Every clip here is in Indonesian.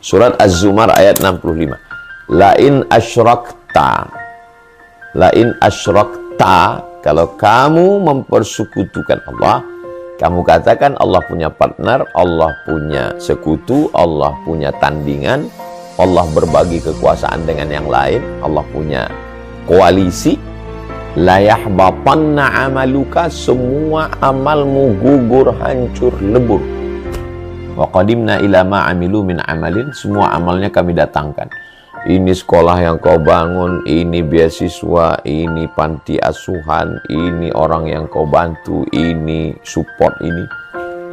Surat Az-Zumar ayat 65. Lain asyrakta, kalau kamu mempersekutukan Allah, kamu katakan Allah punya partner, Allah punya sekutu, Allah punya tandingan, Allah berbagi kekuasaan dengan yang lain, Allah punya koalisi, la yahbatanna amaluka, semua amalmu gugur, hancur, lebur. Wa qadimna ila ma amilu min amalin, semua amalnya kami datangkan. Ini sekolah yang kau bangun, ini beasiswa, ini panti asuhan, ini orang yang kau bantu, ini support ini.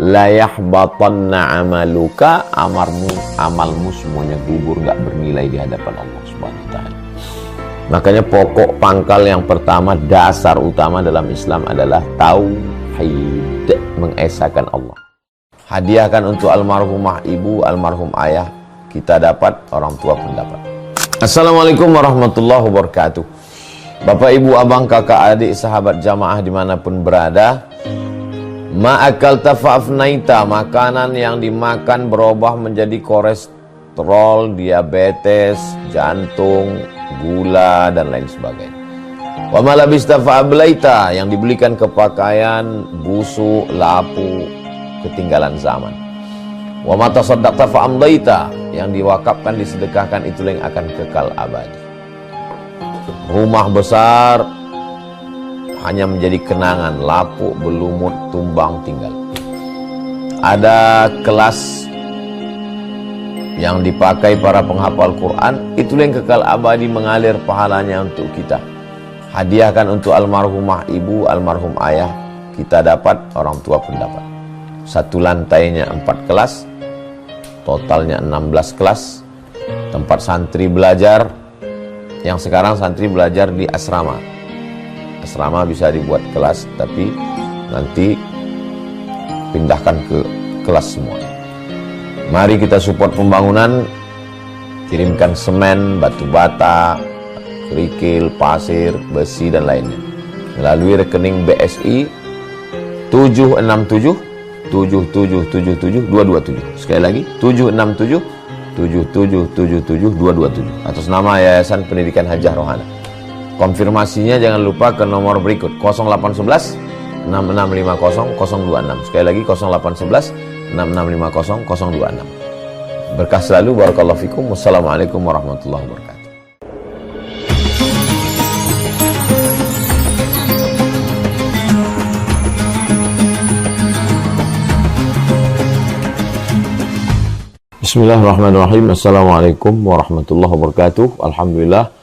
La yahbatanna amaluka, amalmu semuanya gugur, gak bernilai di hadapan Allah Subhanahu wa taala. Makanya pokok pangkal yang pertama, dasar utama dalam Islam adalah tauhid, mengesahkan Allah. Hadiahkan untuk almarhumah ibu, almarhum ayah, kita dapat, orang tua pun dapat. Assalamualaikum warahmatullahi wabarakatuh. Bapak, ibu, abang, kakak, adik, sahabat jamaah dimanapun berada, ma'akalta fa'afnaita, makanan yang dimakan berubah menjadi kolesterol, diabetes, jantung, gula, dan lain sebagainya. Wa malabista fa'ablaita, yang dibelikan ke pakaian, busuk, lapu, ketinggalan zaman. Wa mata saddaqta fa'amdaita, yang diwakafkan, disedekahkan, itulah yang akan kekal abadi. Rumah besar hanya menjadi kenangan, lapuk, berlumut, tumbang, tinggal. Ada kelas yang dipakai para penghafal Quran, itulah yang kekal abadi, mengalir pahalanya untuk kita. Hadiahkan untuk almarhumah ibu, almarhum ayah, kita dapat, orang tua pun dapat. Satu lantainya 4 kelas, totalnya 16 kelas, tempat santri belajar. Yang sekarang santri belajar di asrama. Asrama bisa dibuat kelas, tapi nanti pindahkan ke kelas semua. Mari kita support pembangunan, kirimkan semen, batu bata, kerikil, pasir, besi, dan lainnya melalui rekening BSI 767 7777 227. Sekali lagi 767 7777 227 atas nama Yayasan Pendidikan Hajah Rohana. Konfirmasinya jangan lupa ke nomor berikut 0811 6650 026. Sekali lagi 0811 6650 026. Berkah selalu, barakallahu fikum. Wassalamualaikum warahmatullahi wabarakatuh. Bismillahirrahmanirrahim. Assalamualaikum warahmatullahi wabarakatuh. Alhamdulillah.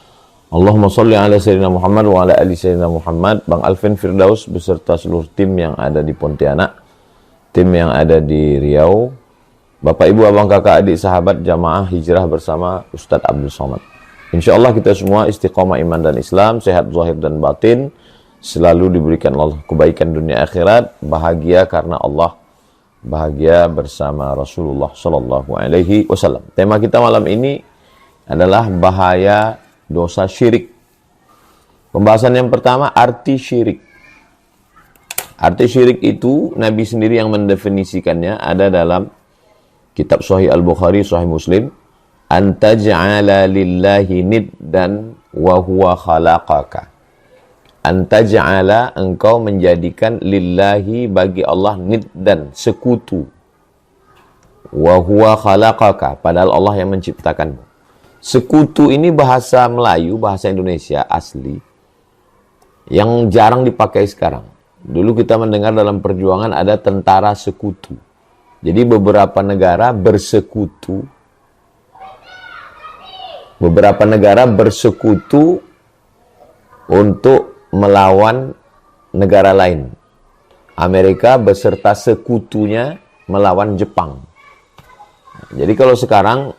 Allahumma sholli ala sayyidina Muhammad wa ala ali sayyidina Muhammad. Bang Alvin Firdaus beserta seluruh tim yang ada di Pontianak, tim yang ada di Riau, Bapak, Ibu, Abang, Kakak, adik, sahabat jamaah hijrah bersama Ustadz Abdul Somad. Insyaallah kita semua istiqomah iman dan Islam, sehat zahir dan batin, selalu diberikan Allah kebaikan dunia akhirat, bahagia karena Allah, bahagia bersama Rasulullah Sallallahu Alaihi Wasallam. Tema kita malam ini adalah bahaya dosa syirik. Pembahasan yang pertama, arti syirik. Arti syirik itu Nabi sendiri yang mendefinisikannya, ada dalam kitab Sahih Al-Bukhari, Sahih Muslim. Antaj'ala lillahi niddan wa huwa khalaqaka. Antaj'ala, engkau menjadikan, lillahi, bagi Allah, niddan, sekutu, wa huwa khalaqaka, padahal Allah yang menciptakanmu. Sekutu ini bahasa Melayu, bahasa Indonesia asli, yang jarang dipakai sekarang. Dulu kita mendengar dalam perjuangan ada tentara sekutu. Jadi beberapa negara bersekutu, untuk melawan negara lain. Amerika beserta sekutunya melawan Jepang. Jadi kalau sekarang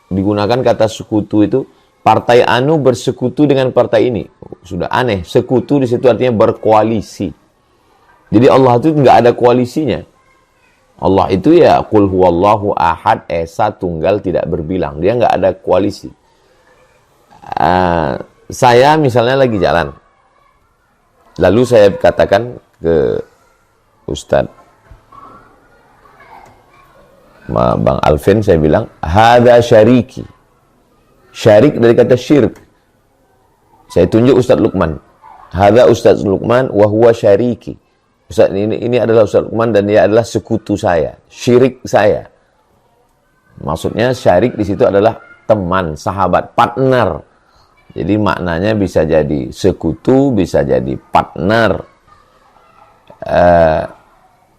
digunakan kata sekutu itu, partai anu bersekutu dengan partai ini. Sudah aneh. Sekutu di situ artinya berkoalisi. Jadi Allah itu nggak ada koalisinya. Allah itu ya qul huwallahu ahad, esa, tunggal, tidak berbilang. Dia nggak ada koalisi. Saya misalnya lagi jalan, lalu saya katakan ke Ustadz, Bang Alvin, saya bilang, hadza syariki. Syarik dari kata syirik. Saya tunjuk Ustaz Luqman. Hadza Ustaz Luqman wa huwa syariki. Ustaz ini adalah Ustaz Luqman dan dia adalah sekutu saya, syirik saya. Maksudnya syarik di situ adalah teman, sahabat, partner. Jadi maknanya bisa jadi sekutu, bisa jadi partner.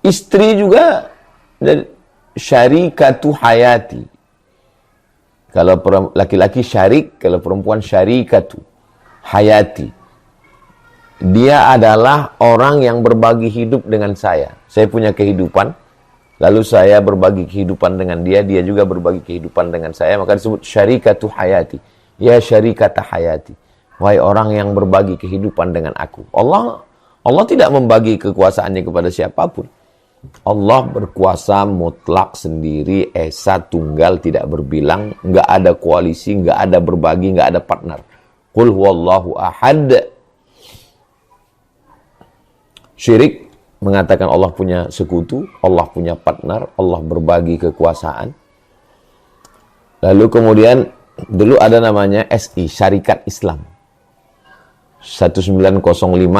Istri juga syarikatu hayati. Kalau laki-laki syarik, kalau perempuan syarikatu hayati. Dia adalah orang yang berbagi hidup dengan saya. Saya punya kehidupan, lalu saya berbagi kehidupan dengan dia, dia juga berbagi kehidupan dengan saya, maka disebut syarikatu hayati. Ya syarikata hayati. Wahai orang yang berbagi kehidupan dengan aku. Allah tidak membagi kekuasaannya kepada siapapun. Allah berkuasa mutlak sendiri, esa, tunggal, tidak berbilang, nggak ada koalisi, nggak ada berbagi, nggak ada partner. Qul huwallahu ahad. Syirik mengatakan Allah punya sekutu, Allah punya partner, Allah berbagi kekuasaan. Lalu kemudian dulu ada namanya SI, Syarikat Islam. 1905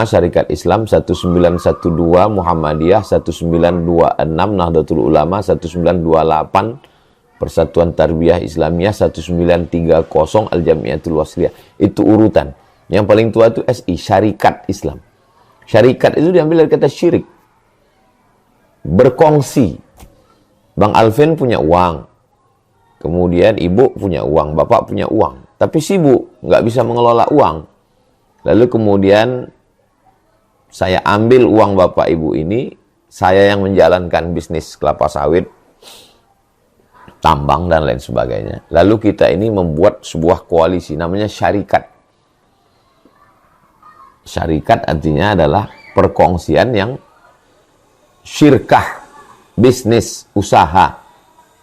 Syarikat Islam, 1912 Muhammadiyah, 1926 Nahdlatul Ulama, 1928 Persatuan Tarbiyah Islamiyah, 1930 Al-Jamiatul Wasliyah. Itu urutan. Yang paling tua itu SI, Syarikat Islam. Syarikat itu diambil dari kata syirik. Berkongsi. Bang Alvin punya uang. Kemudian ibu punya uang, bapak punya uang. Tapi sibuk, nggak bisa mengelola uang. Lalu kemudian saya ambil uang bapak ibu ini, saya yang menjalankan bisnis kelapa sawit, tambang dan lain sebagainya. Lalu kita ini membuat sebuah koalisi, namanya syarikat. Syarikat artinya adalah perkongsian yang syirkah, bisnis, usaha.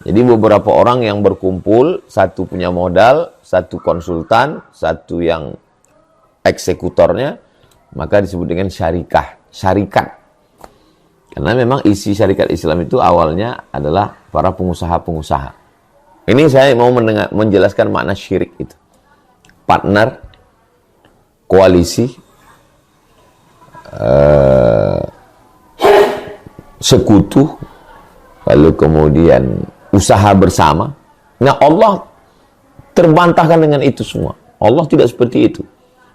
Jadi beberapa orang yang berkumpul, satu punya modal, satu konsultan, satu yang eksekutornya, maka disebut dengan syarikah, syarikat. Karena memang isi syarikat Islam itu awalnya adalah para pengusaha-pengusaha. Ini saya mau menjelaskan makna syirik itu. Partner, koalisi, sekutu, lalu kemudian usaha bersama. Nah, Allah terbantahkan dengan itu semua. Allah tidak seperti itu.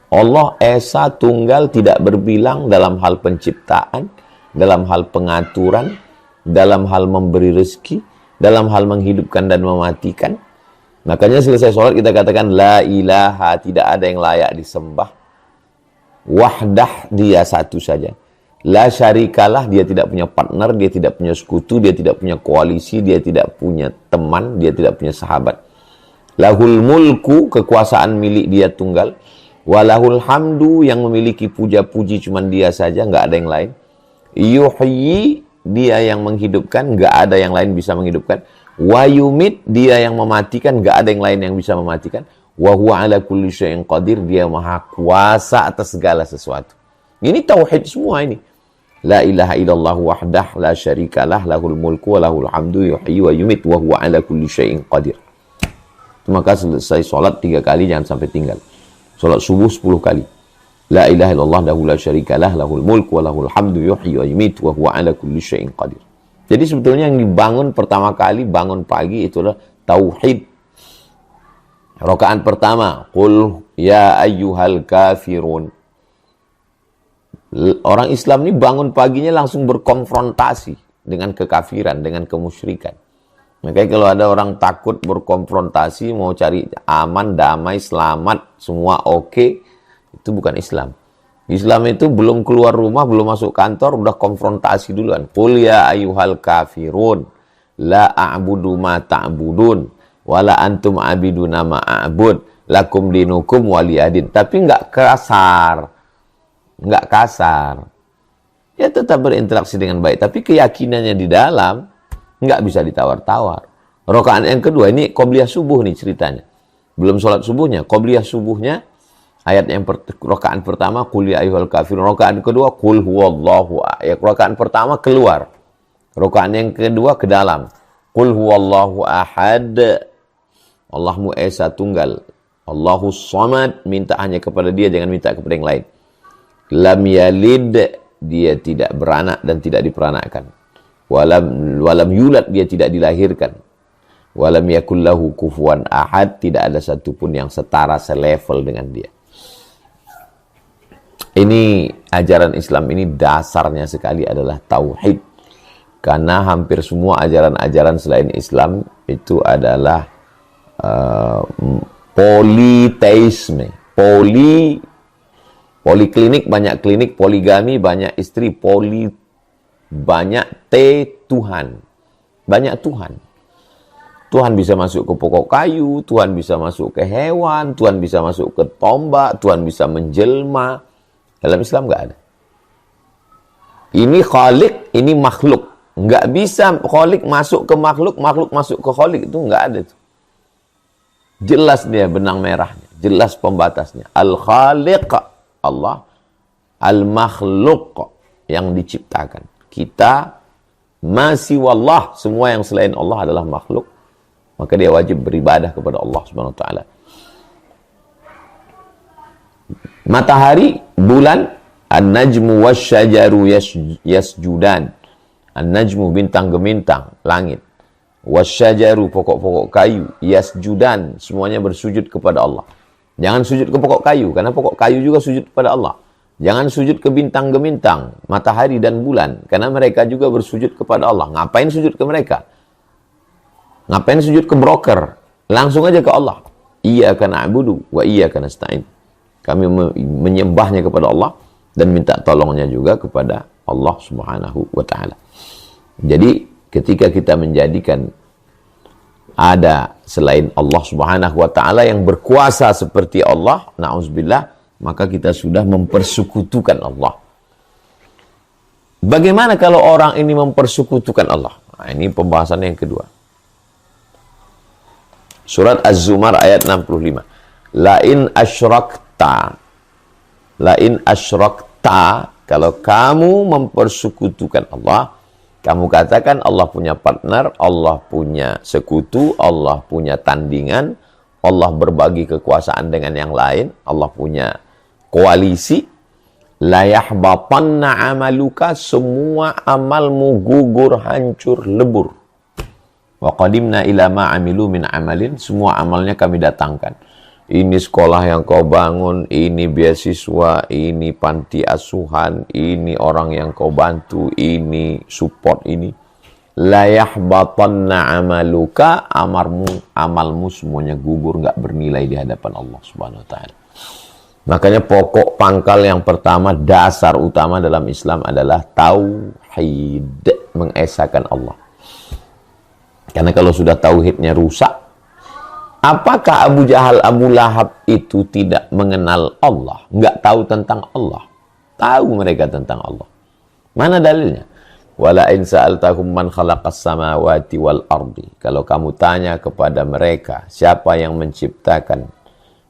Allah esa, tunggal, tidak berbilang dalam hal penciptaan, dalam hal pengaturan, dalam hal memberi rezeki, dalam hal menghidupkan dan mematikan. Makanya selesai sholat kita katakan la ilaha, tidak ada yang layak disembah. Wahdah, dia satu saja. La syarikalah, dia tidak punya partner, dia tidak punya sekutu, dia tidak punya koalisi, dia tidak punya teman, dia tidak punya sahabat. Lahul mulku, kekuasaan milik dia tunggal. Walahul hamdu, yang memiliki puja-puji cuman dia saja, nggak ada yang lain. Yuhyi, dia yang menghidupkan, nggak ada yang lain bisa menghidupkan. Wa yumit, dia yang mematikan, nggak ada yang lain yang bisa mematikan. Wa huwa ala kulli syai'in qadir, dia maha kuasa atas segala sesuatu. Ini tauhid semua ini. La ilaha illallah wahdah la syarikalah, lahul mulku wa lahul hamdu, yuhyi wa yumit wa huwa ala kulli syai'in qadir. Maka selesai sholat 3 kali, jangan sampai tinggal. Sholat subuh 10 kali. La ilaha illallah lahu la syarikalah, lahul mulku wa lahul hamdu, yuhyi wa yumit wa huwa ala kulli syai'in qadir. Jadi sebetulnya yang dibangun pertama kali, bangun pagi, itulah tauhid. Rakaat pertama, qul ya ayyuhal kafirun. Orang Islam ini bangun paginya langsung berkonfrontasi dengan kekafiran, dengan kemusyrikan. Makanya kalau ada orang takut berkonfrontasi, mau cari aman, damai, selamat, semua oke, itu bukan Islam. Islam itu belum keluar rumah, belum masuk kantor, udah konfrontasi duluan. Qul ya ayyuhal kafirun, la a'budu ma ta'budun. Wala antum abiduna ma'abud, lakum dinukum waliyadin. Tapi nggak kasar. Nggak kasar. Ya tetap berinteraksi dengan baik. Tapi keyakinannya di dalam nggak bisa ditawar-tawar. Rakaat yang kedua, ini qobliyah subuh nih ceritanya. Belum sholat subuhnya. Qobliyah subuhnya, ayat yang rakaat pertama, qul ya ayyuhal kafirun. Rakaat kedua, qul huwallahu ahad. Rakaat pertama keluar. Rakaat yang kedua ke dalam. Qul huwallahu ahad. Allahmu Esa Tunggal. Allahus Samad, minta hanya kepada Dia, jangan minta kepada yang lain. Lam yalid, Dia tidak beranak dan tidak diperanakkan. Walam yulad, Dia tidak dilahirkan. Walam yakullahu kufuwan ahad, tidak ada satupun yang setara selevel dengan Dia. Ini ajaran Islam ini dasarnya sekali adalah tauhid. Karena hampir semua ajaran-ajaran selain Islam itu adalah politeisme. Poliklinik, banyak klinik, poligami, banyak istri, banyak Tuhan. Banyak Tuhan. Tuhan bisa masuk ke pokok kayu, Tuhan bisa masuk ke hewan, Tuhan bisa masuk ke tombak, Tuhan bisa menjelma. Dalam Islam nggak ada. Ini khalik, ini makhluk. Nggak bisa khalik masuk ke makhluk, makhluk masuk ke khalik. Itu nggak ada. Jelas dia benang merahnya. Jelas pembatasnya. Al-khaliq, Allah. Al-makhluk, yang diciptakan. Kita, masih wallah, semua yang selain Allah adalah makhluk. Maka dia wajib beribadah kepada Allah Subhanahu wa taala. Matahari, bulan, an-najmu wasyajaru yasjudan. An-najmu, bintang gemintang, langit. Wasyajaru, pokok-pokok kayu, yasjudan, semuanya bersujud kepada Allah. Jangan sujud ke pokok kayu, karena pokok kayu juga sujud kepada Allah. Jangan sujud ke bintang gemintang, matahari dan bulan, karena mereka juga bersujud kepada Allah. Ngapain sujud ke mereka? Ngapain sujud ke broker? Langsung aja ke Allah. Iyyaka na'budu wa iyyaka nasta'in. Kami menyembahnya kepada Allah dan minta tolongnya juga kepada Allah Subhanahu wa ta'ala. Jadi ketika kita menjadikan ada selain Allah Subhanahu wa ta'ala yang berkuasa seperti Allah, na'udzubillah, maka kita sudah mempersekutukan Allah. Bagaimana kalau orang ini mempersekutukan Allah? Nah, ini pembahasan yang kedua. Surat Az-Zumar ayat 65. Lain asyrakta, kalau kamu mempersekutukan Allah, kamu katakan Allah punya partner, Allah punya sekutu, Allah punya tandingan, Allah berbagi kekuasaan dengan yang lain, Allah punya koalisi, la yahbatanna amaluka, semua amalmu gugur, hancur, lebur. Wa qadimna ila ma amilu min amalin, semua amalnya kami datangkan. Ini sekolah yang kau bangun, ini beasiswa, ini panti asuhan, ini orang yang kau bantu, ini support ini. La yahbatanna amaluka, amalmu semuanya gugur, enggak bernilai di hadapan Allah Subhanahu wa taala. Makanya pokok pangkal yang pertama, dasar utama dalam Islam adalah tauhid, mengesahkan Allah. Karena kalau sudah tauhidnya rusak, apakah Abu Jahal, Abu Lahab itu tidak mengenal Allah? Enggak tahu tentang Allah. Tahu mereka tentang Allah. Mana dalilnya? Wala in sa'altahum man khalaqas samawati wal ardi. Kalau kamu tanya kepada mereka, siapa yang menciptakan?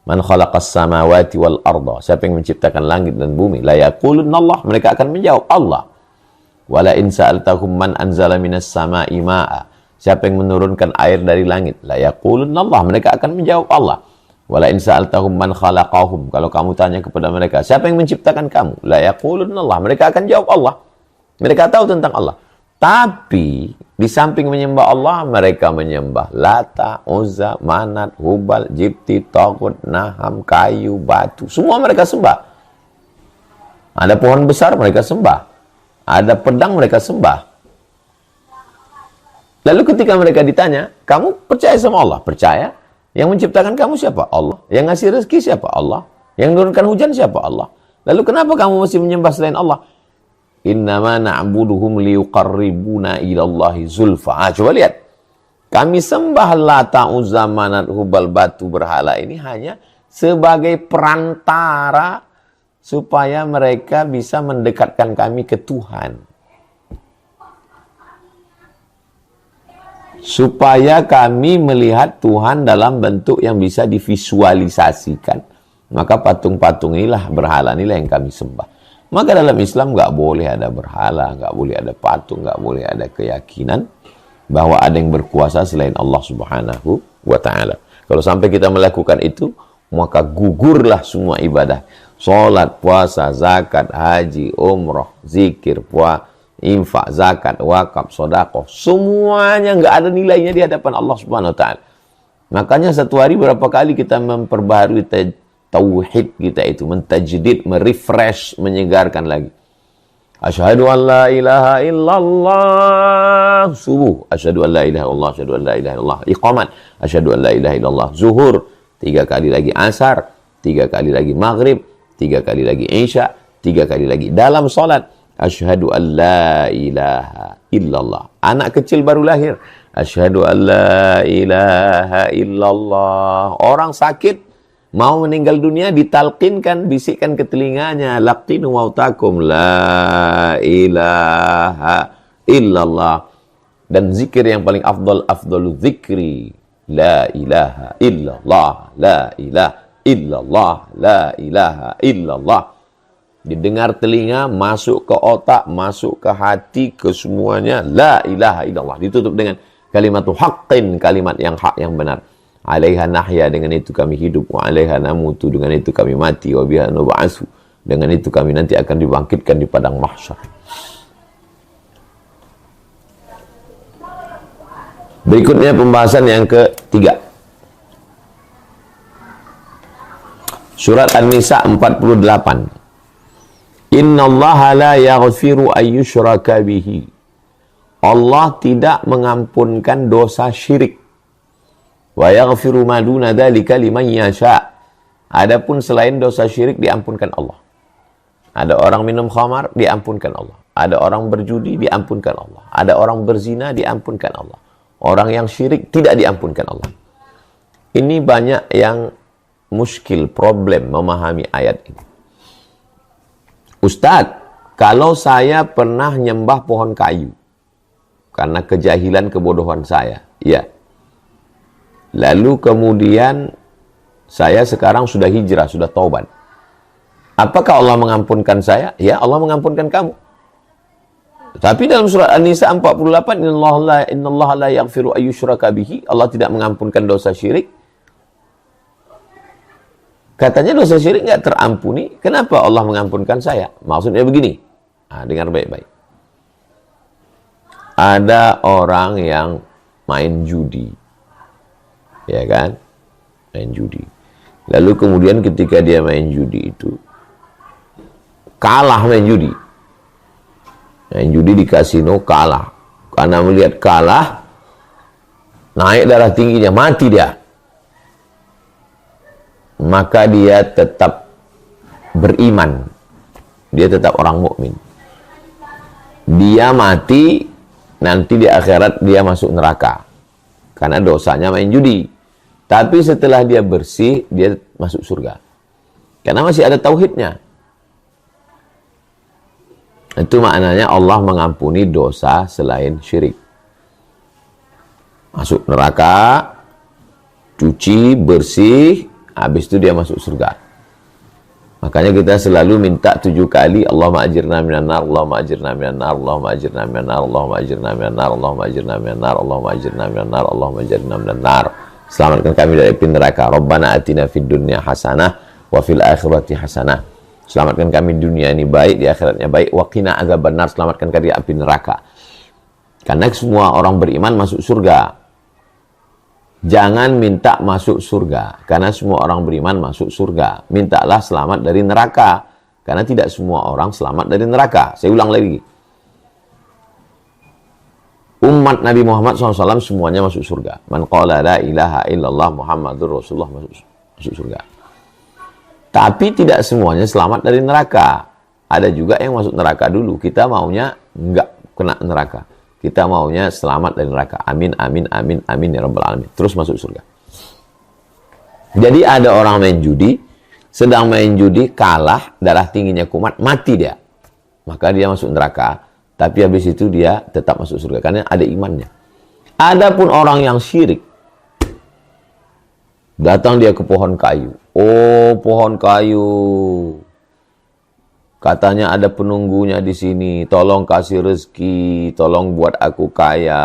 Man khalaqas samawati wal arda. Siapa yang menciptakan langit dan bumi? La yaqulunna Allah. Mereka akan menjawab Allah. Wala in sa'altahum man anzala minas sama'i ma'a. Siapa yang menurunkan air dari langit? La yaqulunna Allah. Mereka akan menjawab Allah. Wala in sa'altahum man khalaqahum. Kalau kamu tanya kepada mereka, siapa yang menciptakan kamu? La yaqulunna Allah. Mereka akan jawab Allah. Mereka tahu tentang Allah. Tapi di samping menyembah Allah, mereka menyembah Lata, Uzza, Manat, Hubal, Jibti, Taghut, Naham, kayu, batu. Semua mereka sembah. Ada pohon besar mereka sembah. Ada pedang mereka sembah. Lalu ketika mereka ditanya, kamu percaya sama Allah? Percaya. Yang menciptakan kamu siapa? Allah. Yang ngasih rezeki siapa? Allah. Yang menurunkan hujan siapa? Allah. Lalu kenapa kamu masih menyembah selain Allah? Innama na'buduhum liyuqarribuna ilallahi zulfa. Coba lihat. Kami sembah Lata, Uzza, Manat, Hubal, batu berhala ini hanya sebagai perantara supaya mereka bisa mendekatkan kami ke Tuhan. Supaya kami melihat Tuhan dalam bentuk yang bisa divisualisasikan. Maka patung-patung inilah, berhala inilah yang kami sembah. Maka dalam Islam nggak boleh ada berhala, nggak boleh ada patung, nggak boleh ada keyakinan bahwa ada yang berkuasa selain Allah Subhanahu wa ta'ala. Kalau sampai kita melakukan itu, maka gugurlah semua ibadah. Salat, puasa, zakat, haji, umrah, zikir, infak, zakat, wakaf, sedekah, semuanya nggak ada nilainya di hadapan Allah Subhanahu wa ta'ala. Makanya satu hari berapa kali kita memperbaharui tauhid kita itu, mentajdid, merefresh, menyegarkan lagi. Asyhadu an la ilaha illallah subuh, asyhadu an la ilaha illallah, asyhadu an la ilaha illallah iqamat, asyhadu an la ilaha illallah zuhur, 3 kali lagi asar, 3 kali lagi maghrib, 3 kali lagi isya, 3 kali lagi dalam salat, asyhadu an la ilaha illallah. Anak kecil baru lahir, asyhadu an la ilaha illallah. Orang sakit mau meninggal dunia, ditalqinkan, bisikkan ke telinganya, laqinu mautakum la ilaha illallah. Dan zikir yang paling afdalu zikri la ilaha illallah, la ilaha illallah, la ilaha illallah. Didengar telinga, masuk ke otak, masuk ke hati, ke semuanya, la ilaha illallah. Ditutup dengan kalimatu haqqin, kalimat yang hak, yang benar. Alaiha nahya, dengan itu kami hidup, wa alaiha namutu, dengan itu kami mati, wa biha nub'atsu, dengan itu kami nanti akan dibangkitkan di padang mahsyar. Berikutnya pembahasan yang ketiga. Surat An-Nisa 48. Innallaha la yaghfiru ayyushraka bihi. Allah tidak mengampunkan dosa syirik. Wa yaghfiru ma duna dzalika liman yasha. Adapun selain dosa syirik diampunkan Allah. Ada orang minum khamar, diampunkan Allah. Ada orang berjudi, diampunkan Allah. Ada orang berzina, diampunkan Allah. Orang yang syirik tidak diampunkan Allah. Ini banyak yang muskil, problem memahami ayat ini. Ustadz, kalau saya pernah nyembah pohon kayu karena kejahilan, kebodohan saya, ya. Lalu kemudian saya sekarang sudah hijrah, sudah taubat. Apakah Allah mengampunkan saya? Ya, Allah mengampunkan kamu. Tapi dalam surat An-Nisa 48, innallaha la yaghfiru ayyushraka bihi, Allah tidak mengampunkan dosa syirik. Katanya dosa syirik nggak terampuni. Kenapa Allah mengampunkan saya? Maksudnya begini. Nah, dengar baik-baik. Ada orang yang main judi. Ya kan? Main judi. Lalu kemudian ketika dia main judi itu, kalah main judi. Main judi di kasino, kalah. Karena melihat kalah, naik darah tingginya, mati dia. Maka dia tetap beriman. Dia tetap orang mukmin. Dia mati, nanti di akhirat dia masuk neraka. Karena dosanya main judi. Tapi setelah dia bersih, dia masuk surga. Karena masih ada tauhidnya. Itu maknanya Allah mengampuni dosa selain syirik. Masuk neraka, cuci, bersih, habis itu dia masuk surga. Makanya kita selalu minta 7 kali, Allahumma ajirna minan nar, Allahumma ajirna minan nar, Allahumma ajirna minan nar, Allahumma ajirna minan nar, Allahumma ajirna minan nar, Allahumma ajirna minan nar, Allahumma ajirna minan nar. Selamatkan kami dari api neraka. Rabbana atina fid dunya hasanah wa fil akhirati hasanah. Selamatkan kami di dunia ini baik, di akhiratnya baik. Wa qina adzabannar, selamatkan kami dari api neraka. Karena semua orang beriman masuk surga. Jangan minta masuk surga, karena semua orang beriman masuk surga. Mintalah selamat dari neraka, karena tidak semua orang selamat dari neraka. Saya ulang lagi. Umat Nabi Muhammad SAW semuanya masuk surga. Man qala la ilaha illallah Muhammadur Rasulullah masuk surga. Tapi tidak semuanya selamat dari neraka. Ada juga yang masuk neraka dulu. Kita maunya enggak kena neraka. Kita maunya selamat dari neraka. Amin, amin, amin, amin ya Rabbal Alamin. Terus masuk surga. Jadi ada orang main judi, sedang main judi, kalah, darah tingginya kumat, mati dia. Maka dia masuk neraka. Tapi habis itu dia tetap masuk surga karena ada imannya. Adapun orang yang syirik, datang dia ke pohon kayu. Oh, pohon kayu, katanya ada penunggunya di sini. Tolong kasih rezeki, tolong buat aku kaya.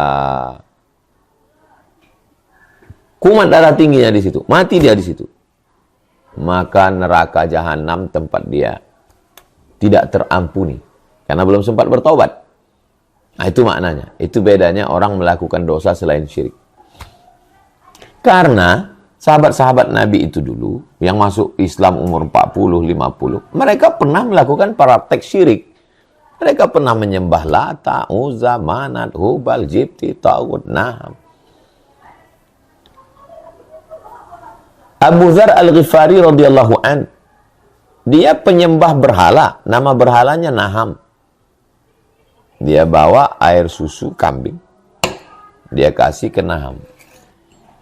kumat darah tingginya di situ, mati dia di situ. Maka neraka jahanam tempat dia tidak terampuni karena belum sempat bertobat. Nah, itu maknanya. Itu bedanya orang melakukan dosa selain syirik. Karena sahabat-sahabat Nabi itu dulu yang masuk Islam umur 40, 50, mereka pernah melakukan praktek syirik. Mereka pernah menyembah Lata, Uzza, Manat, Hubal, Jibti, Tagut, Naham. Abu Dzar Al-Ghifari radhiyallahu an, dia penyembah berhala, nama berhalanya Naham. Dia bawa air susu kambing, dia kasih ke Naham.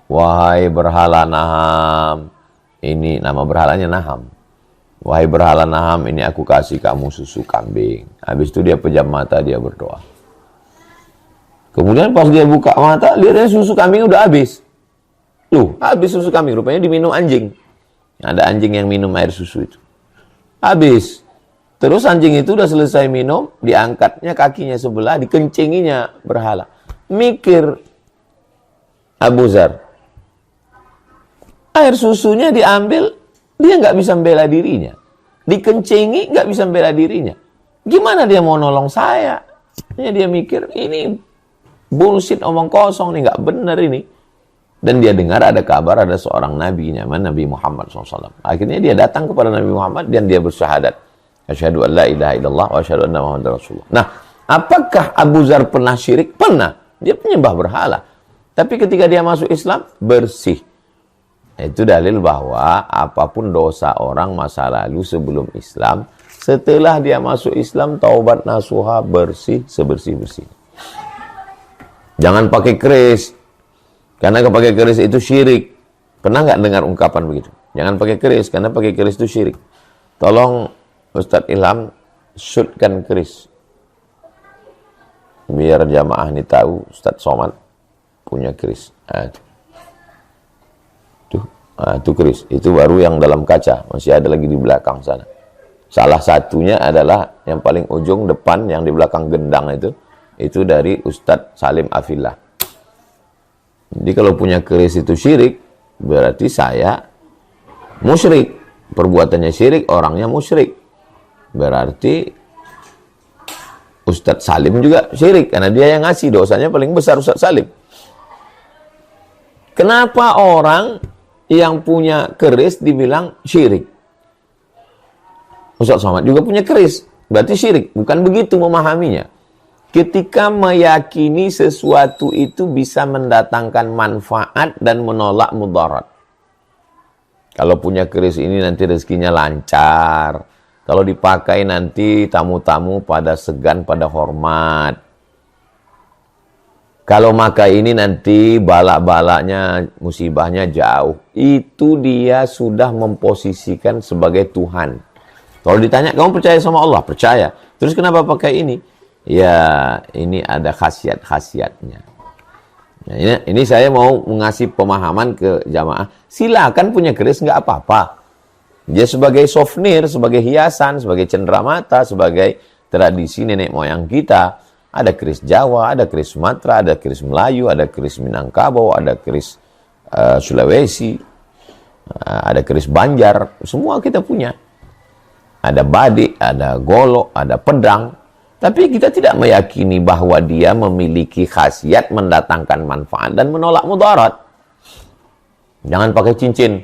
Wahai berhala Naham, ini nama berhalanya Naham. Wahai berhala Naham, ini aku kasih kamu susu kambing. Habis itu dia pejam mata, dia berdoa. Kemudian pas dia buka mata, lihatnya susu kambing udah habis. Loh, habis susu kambing, rupanya diminum anjing. Ada anjing yang minum air susu itu. Habis. Terus anjing itu udah selesai minum, diangkatnya kakinya sebelah, dikencinginya berhala. Mikir Abu Dzar, air susunya diambil, dia nggak bisa membela dirinya. Dikencingi, nggak bisa membela dirinya. Gimana dia mau nolong saya? Dia mikir, ini bullshit, omong kosong nih, nggak bener ini. Dan dia dengar ada kabar ada seorang nabi, namanya Nabi Muhammad SAW. Akhirnya dia datang kepada Nabi Muhammad dan dia bersyahadat. Asyhadu an la ilaha illallah wa asyhadu anna Muhammadar Rasulullah. Nah, apakah Abu Dzar pernah syirik? Pernah. Dia penyembah berhala. Tapi ketika dia masuk Islam, bersih. Itu dalil bahwa apapun dosa orang masa lalu sebelum Islam, setelah dia masuk Islam, taubat nasuha, bersih, sebersih-bersih. Jangan pakai keris. Karena pakai keris itu syirik. Pernah nggak dengar ungkapan begitu? Jangan pakai keris, karena pakai keris itu syirik. Tolong Ustadz Ilham shootkan keris. Biar jamaah ini tahu Ustadz Somad punya keris. Itu keris. Itu baru yang dalam kaca. Masih ada lagi di belakang sana. Salah satunya adalah yang paling ujung depan, yang di belakang gendang itu. Itu dari Ustadz Salim Afillah. Jadi kalau punya keris itu syirik, berarti saya musyrik. Perbuatannya syirik, orangnya musyrik. Berarti Ustadz Salim juga syirik, karena dia yang ngasih, dosanya paling besar Ustadz Salim. Kenapa orang yang punya keris dibilang syirik? Ustadz Somad juga punya keris, berarti syirik. Bukan begitu memahaminya. Ketika meyakini sesuatu itu bisa mendatangkan manfaat dan menolak mudarat. Kalau punya keris ini nanti rezekinya lancar. Kalau dipakai nanti tamu-tamu pada segan, pada hormat. Kalau makai ini nanti balak-balaknya, musibahnya jauh. Itu dia sudah memposisikan sebagai Tuhan. Kalau ditanya, kamu percaya sama Allah? Percaya. Terus kenapa pakai ini? Ya, ini ada khasiat-khasiatnya. Nah, ini saya mau mengasih pemahaman ke jamaah. Silakan punya keris, nggak apa-apa. Dia sebagai souvenir, sebagai hiasan, sebagai cenderamata, sebagai tradisi nenek moyang kita. Ada keris Jawa, ada keris Sumatera, ada keris Melayu, ada keris Minangkabau, ada keris Sulawesi, ada keris Banjar. Semua kita punya. Ada badik, ada golok, ada pedang. Tapi kita tidak meyakini bahwa dia memiliki khasiat mendatangkan manfaat dan menolak mudarat. Jangan pakai cincin.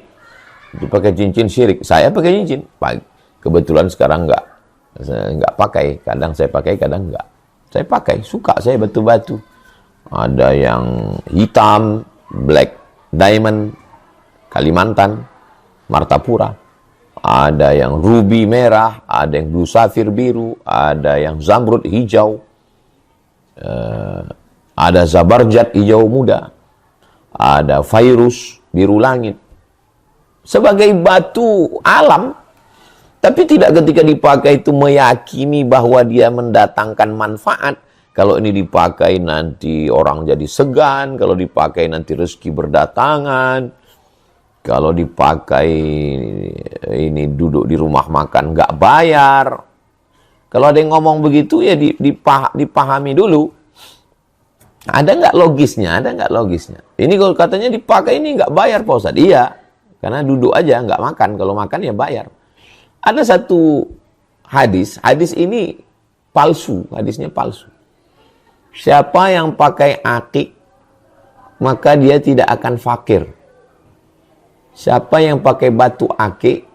Dipakai cincin syirik. Saya pakai cincin. Kebetulan sekarang enggak pakai. Kadang saya pakai, kadang enggak. Saya pakai, suka saya batu-batu. Ada yang hitam, black diamond, Kalimantan, Martapura. Ada yang ruby merah, ada yang blue sapphire biru, ada yang zamrud hijau, ada zabarjat hijau muda, ada fairus biru langit. Sebagai batu alam, tapi tidak ketika dipakai itu meyakini bahwa dia mendatangkan manfaat. Kalau ini dipakai nanti orang jadi segan, kalau dipakai nanti rezeki berdatangan. Kalau dipakai ini duduk di rumah makan nggak bayar. Kalau ada yang ngomong begitu ya dipahami dulu. Ada nggak logisnya? Ada nggak logisnya? Ini kalau katanya dipakai ini nggak bayar Pak Ustadz. Iya, karena duduk aja nggak makan. Kalau makan ya bayar. Ada satu hadis ini palsu, hadisnya palsu. Siapa yang pakai akik, maka dia tidak akan fakir. Siapa yang pakai batu akik,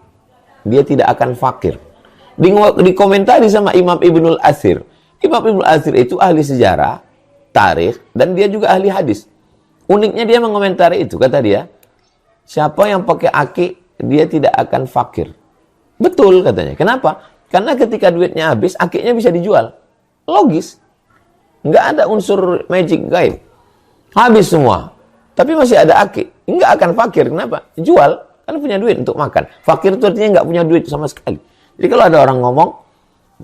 dia tidak akan fakir. Dikomentari sama Imam Ibnul Athir. Imam Ibnul Athir itu ahli sejarah, tarikh, dan dia juga ahli hadis. Uniknya dia mengomentari itu, kata dia, siapa yang pakai akik, dia tidak akan fakir. Betul katanya. Kenapa? Karena ketika duitnya habis, akiknya bisa dijual. Logis. Nggak ada unsur magic gaib. Habis semua. Tapi masih ada akik. Nggak akan fakir. Kenapa? Jual. Kan punya duit untuk makan. Fakir itu artinya nggak punya duit sama sekali. Jadi kalau ada orang ngomong,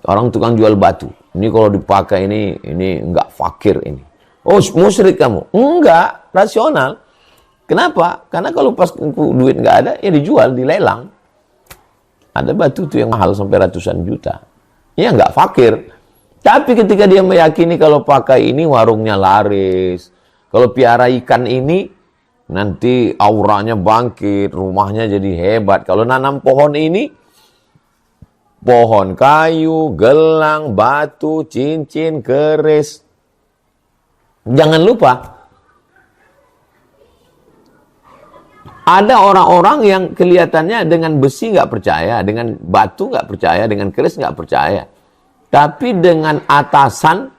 orang tukang jual batu. Ini kalau dipakai ini nggak fakir ini. Oh, musyrik kamu. Enggak. Rasional. Kenapa? Karena kalau pas duit nggak ada, ya dijual, dilelang. Ada batu tuh yang mahal sampai ratusan juta. Ya nggak fakir. Tapi ketika dia meyakini kalau pakai ini warungnya laris. Kalau piara ikan ini nanti auranya bangkit, rumahnya jadi hebat. Kalau nanam pohon ini, pohon kayu, gelang, batu, cincin, keris. Jangan lupa, ada orang-orang yang kelihatannya dengan besi nggak percaya, dengan batu nggak percaya, dengan keris nggak percaya. Tapi dengan atasan,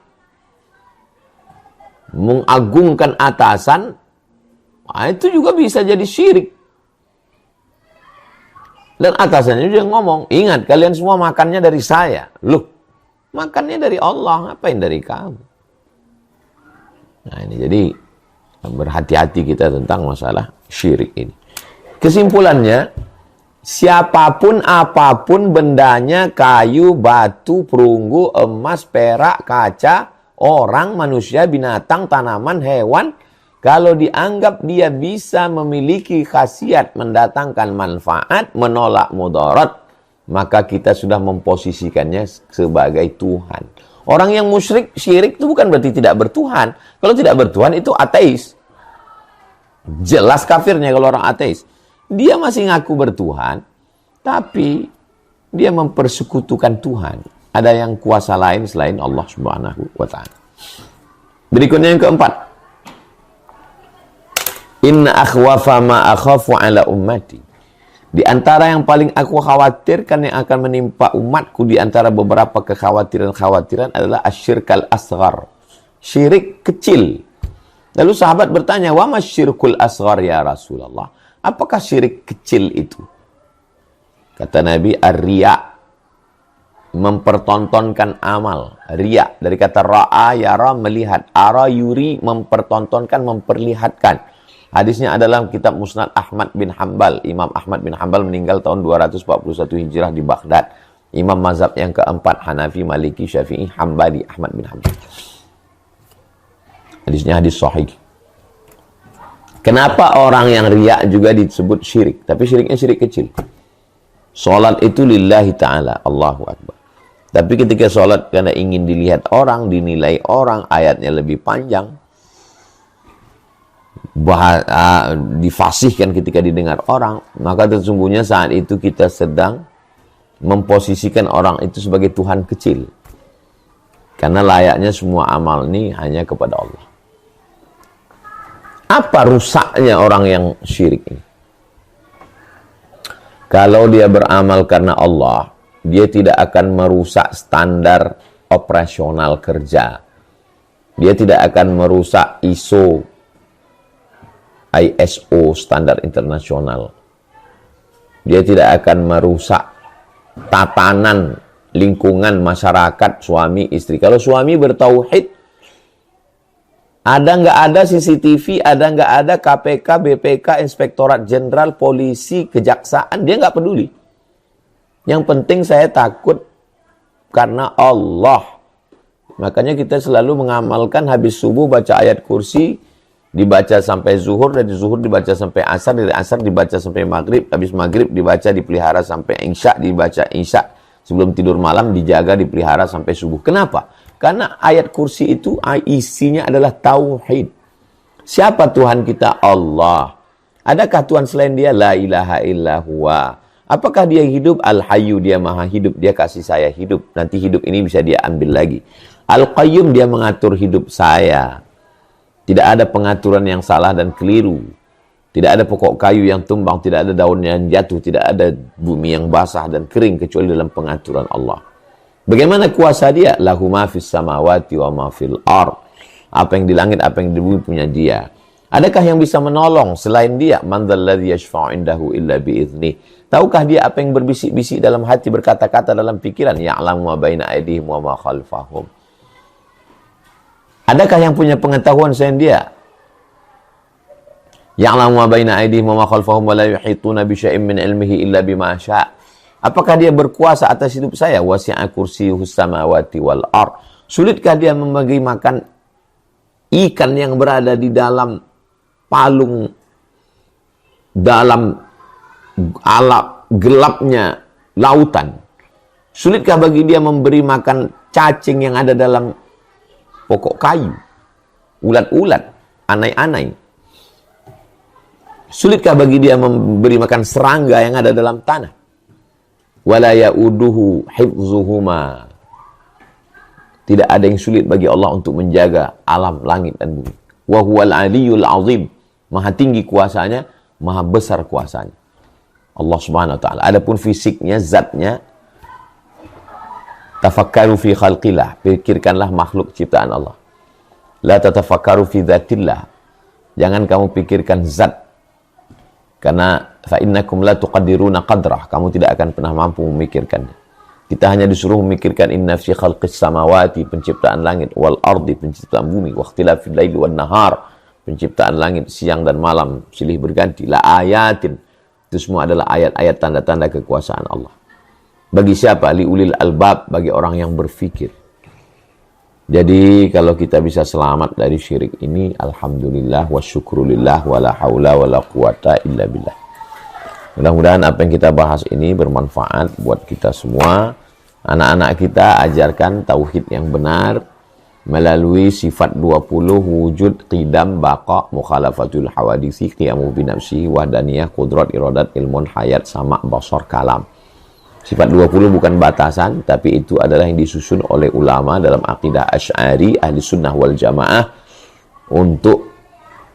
mengagungkan atasan, itu juga bisa jadi syirik. Dan atasannya juga ngomong, ingat kalian semua makannya dari saya. Loh, makannya dari Allah, ngapain dari kamu? Nah ini jadi berhati-hati kita tentang masalah syirik ini. Kesimpulannya, siapapun apapun bendanya, kayu, batu, perunggu, emas, perak, kaca, orang, manusia, binatang, tanaman, hewan, kalau dianggap dia bisa memiliki khasiat mendatangkan manfaat, menolak mudarat, maka kita sudah memposisikannya sebagai Tuhan. Orang yang musyrik, syirik itu bukan berarti tidak bertuhan. Kalau tidak bertuhan itu ateis. Jelas kafirnya kalau orang ateis. Dia masih ngaku bertuhan, tapi dia mempersekutukan Tuhan. Ada yang kuasa lain selain Allah Subhanahu wa ta'ala. Berikutnya yang keempat. Inna akhwafa ma akhafu ala ummati. Di antara yang paling aku khawatirkan yang akan menimpa umatku di antara beberapa kekhawatiran-khawatiran adalah asyirkal asghar. Syirik kecil. Lalu sahabat bertanya, "Wa masyirkul asghar ya Rasulullah?" Apakah syirik kecil itu? Kata Nabi, ar-riya. Mempertontonkan amal. Riya dari kata ra'a yara, melihat. Ara yuri, mempertontonkan, memperlihatkan. Hadisnya adalah kitab Musnad Ahmad bin Hanbal. Imam Ahmad bin Hanbal meninggal tahun 241 Hijrah di Baghdad. Imam mazhab yang keempat, Hanafi, Maliki, Syafi'i, Hambali, Ahmad bin Hanbal. Hadisnya hadis sahih. Kenapa orang yang riya juga disebut syirik? Tapi syiriknya syirik kecil. Salat itu lillahi ta'ala, Allahu Akbar. Tapi ketika salat karena ingin dilihat orang, dinilai orang, ayatnya lebih panjang, difasihkan ketika didengar orang, maka sesungguhnya saat itu kita sedang memposisikan orang itu sebagai Tuhan kecil. Karena layaknya semua amal ini hanya kepada Allah. Apa rusaknya orang yang syirik ini? Kalau dia beramal karena Allah, dia tidak akan merusak standar operasional kerja. Dia tidak akan merusak ISO, standar internasional. Dia tidak akan merusak tatanan lingkungan masyarakat suami istri. Kalau suami bertauhid, ada nggak ada CCTV, ada nggak ada KPK, BPK, Inspektorat Jenderal, Polisi, Kejaksaan, dia nggak peduli. Yang penting saya takut karena Allah. Makanya kita selalu mengamalkan habis subuh baca ayat kursi, dibaca sampai zuhur, dari zuhur dibaca sampai asar, dari asar dibaca sampai maghrib, habis maghrib dibaca dipelihara sampai isya, dibaca isya, sebelum tidur malam dijaga dipelihara sampai subuh. Kenapa? Karena ayat kursi itu isinya adalah tauhid. Siapa Tuhan kita? Allah. Adakah Tuhan selain dia? La ilaha illa huwa. Apakah dia hidup? Al-Hayyu, dia maha hidup. Dia kasih saya hidup. Nanti hidup ini bisa dia ambil lagi. Al-Qayyum, dia mengatur hidup saya. Tidak ada pengaturan yang salah dan keliru. Tidak ada pokok kayu yang tumbang, tidak ada daun yang jatuh, tidak ada bumi yang basah dan kering kecuali dalam pengaturan Allah. Bagaimana kuasa dia? Lahu ma fis samawati wa ma fil ard. Apa yang di langit, apa yang di bumi punya dia. Adakah yang bisa menolong selain dia? Man dzalladzi yashfa'u indahu illa bi'idznih. Tahukah dia apa yang berbisik-bisik dalam hati, berkata-kata dalam pikiran? Ya'lamu ma baina aydihim wa ma khalfahum. Adakah yang punya pengetahuan selain dia? Ya'lamu ma baina aydihim wa ma khalfahum wa la yuhituna bi syai'in min ilmihi illa bima syaa'. Apakah dia berkuasa atas hidup saya? Wasi'a kursiyyuhus samawati wal ard. Sulitkah dia membagi makan ikan yang berada di dalam palung, dalam alam gelapnya lautan? Sulitkah bagi dia memberi makan cacing yang ada dalam pokok kayu, ulat-ulat, anai-anai? Sulitkah bagi dia memberi makan serangga yang ada dalam tanah? Wala ya'uduhu hifzuhuma. Tidak ada yang sulit bagi Allah untuk menjaga alam langit dan bumi. Wa huwal aliyyul azim. Maha tinggi kuasanya, maha besar kuasanya. Allah Subhanahu wa taala. Adapun fisiknya, zatnya, tafakkaru fi khalqillah. Pikirkanlah makhluk ciptaan Allah. La tatafakkaru fi dzatillah. Jangan kamu pikirkan zat. Karena fa innakum la tuqaddiruna qadrah, kamu tidak akan pernah mampu memikirkannya. Kita hanya disuruh memikirkan inna fi khalqis samawati, penciptaan langit, wal ardi, penciptaan bumi, wa ikhtilafil laili wan nahar, penciptaan langit siang dan malam silih berganti, la ayatin. Itu semua adalah ayat-ayat tanda-tanda kekuasaan Allah. Bagi siapa? Li ulil albab, bagi orang yang berfikir. Jadi kalau kita bisa selamat dari syirik ini, alhamdulillah wa syukrulillah wa la haula wa la quwata illa billah. Mudah-mudahan apa yang kita bahas ini bermanfaat buat kita semua. Anak-anak kita ajarkan tauhid yang benar melalui sifat 20 wujud, qidam, baqa, mukhalafatul hawadisi, qiyamu binafsihi, wahdaniyah, qudrat, iradat, ilmun, hayat, sama, basar, kalam. Sifat 20 bukan batasan, tapi itu adalah yang disusun oleh ulama dalam akidah Asy'ari, ahli sunnah wal jamaah untuk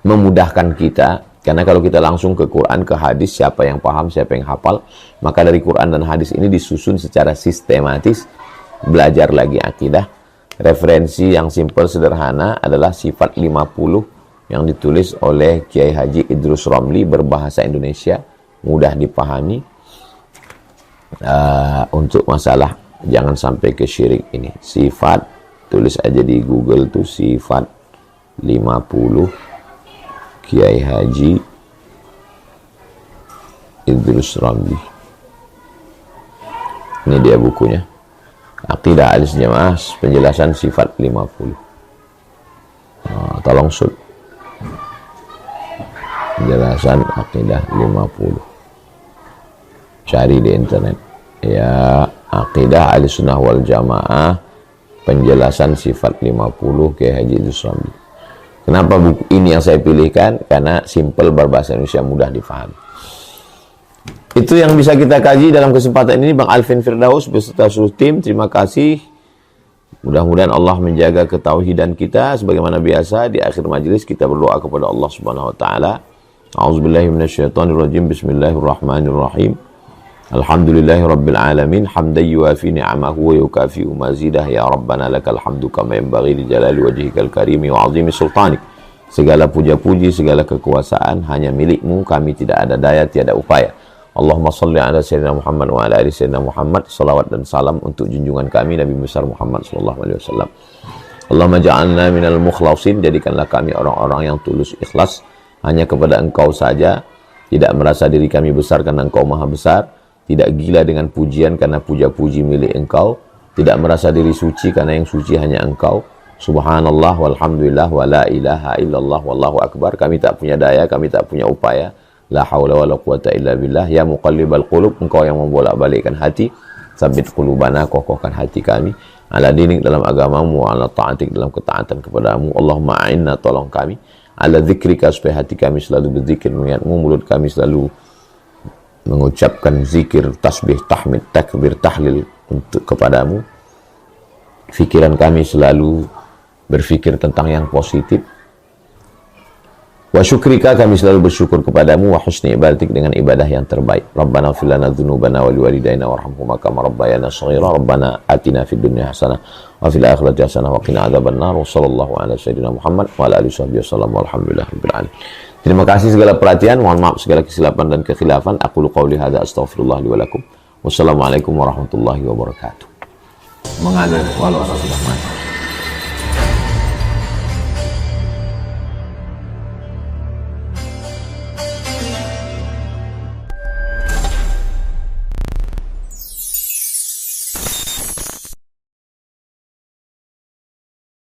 memudahkan kita. Karena kalau kita langsung ke Quran, ke hadis, siapa yang paham, siapa yang hafal, maka dari Quran dan hadis ini disusun secara sistematis, belajar lagi akidah. Referensi yang simpel sederhana adalah sifat 50 yang ditulis oleh Kiai Haji Idrus Romli, berbahasa Indonesia, mudah dipahami. Untuk masalah jangan sampai ke syirik ini. Sifat, tulis aja di Google tuh, sifat 50 Kiai Haji Idrus Ramli. Ini dia bukunya, Aqidah Ahlussunnah Jamaah, penjelasan sifat 50. Tolong shoot penjelasan Aqidah 50, cari di internet ya, Aqidah Ahlussunnah wal Jamaah, penjelasan sifat 50 Kiai Haji Idrus Ramli. Kenapa buku ini yang saya pilihkan? Karena simple, berbahasa Indonesia, mudah difahami. Itu yang bisa kita kaji dalam kesempatan ini. Bang Alvin Firdaus beserta seluruh tim, terima kasih. Mudah-mudahan Allah menjaga ketauhidan kita. Sebagaimana biasa di akhir majelis kita berdoa kepada Allah Subhanahu wa taala. A'udzubillahi minasyaitonirrajim. Bismillahirrahmanirrahim. Alhamdulillahi rabbil alamin, hamdan yuwafi ni'amahu wa yukafi'u mazidah. Ya Rabbana lakal hamdu kama yanbaghi li jalali wajhikal karimi wa 'azimi sultanik. Segala puja-puji, segala kekuasaan hanya milik-Mu, kami tidak ada daya, tiada upaya. Allahumma salli ala sayyidina Muhammad wa ala ali sayyidina Muhammad. Salawat dan salam untuk junjungan kami Nabi besar Muhammad sallallahu alaihi wasallam. Allahumma ja'alna minal mukhlasin, jadikanlah kami orang-orang yang tulus ikhlas hanya kepada Engkau saja, tidak merasa diri kami besar karena Engkau maha besar, tidak gila dengan pujian karena puja-puji milik Engkau, tidak merasa diri suci karena yang suci hanya Engkau. Subhanallah walhamdulillah wa la ilaha illallah wallahu akbar. Kami tak punya daya, kami tak punya upaya. La haula wa la quwata illa billah. Ya muqallibal qulub, Engkau yang membolak-balikkan hati. Sabit qulubana, kokohkan hati kami. ala dinik dalam agamamu, ala ta'atik dalam ketaatan kepadamu. Allahumma a'inna, tolong kami, ala zikrika, supaya hati kami selalu berzikir mengingatmu, mulut kami selalu mengucapkan zikir, tasbih, tahmid, takbir, tahlil untuk kepadamu. Pikiran kami selalu berfikir tentang yang positif. Wa syukrika, kami selalu bersyukur kepadamu, wa husni ibadatik, dengan ibadah yang terbaik. Rabbana ighfir lana dzunubana wa liwalidayna warhamhuma kama rabbayana shaghira. Rabbana atina fid dunya hasanah wa fil akhirati hasanah wa qina adzabannar. Wa sallallahu ala sayyidina Muhammad wa ala alihi wasallam. Walhamdulillahirabbil alamin. Terima kasih segala perhatian, mohon maaf segala kesilapan dan kekhilafan. Aqulu qauli hadza astaghfirullah li wa lakum. Wassalamualaikum warahmatullahi wabarakatuh. Mengalir walau sudah mati.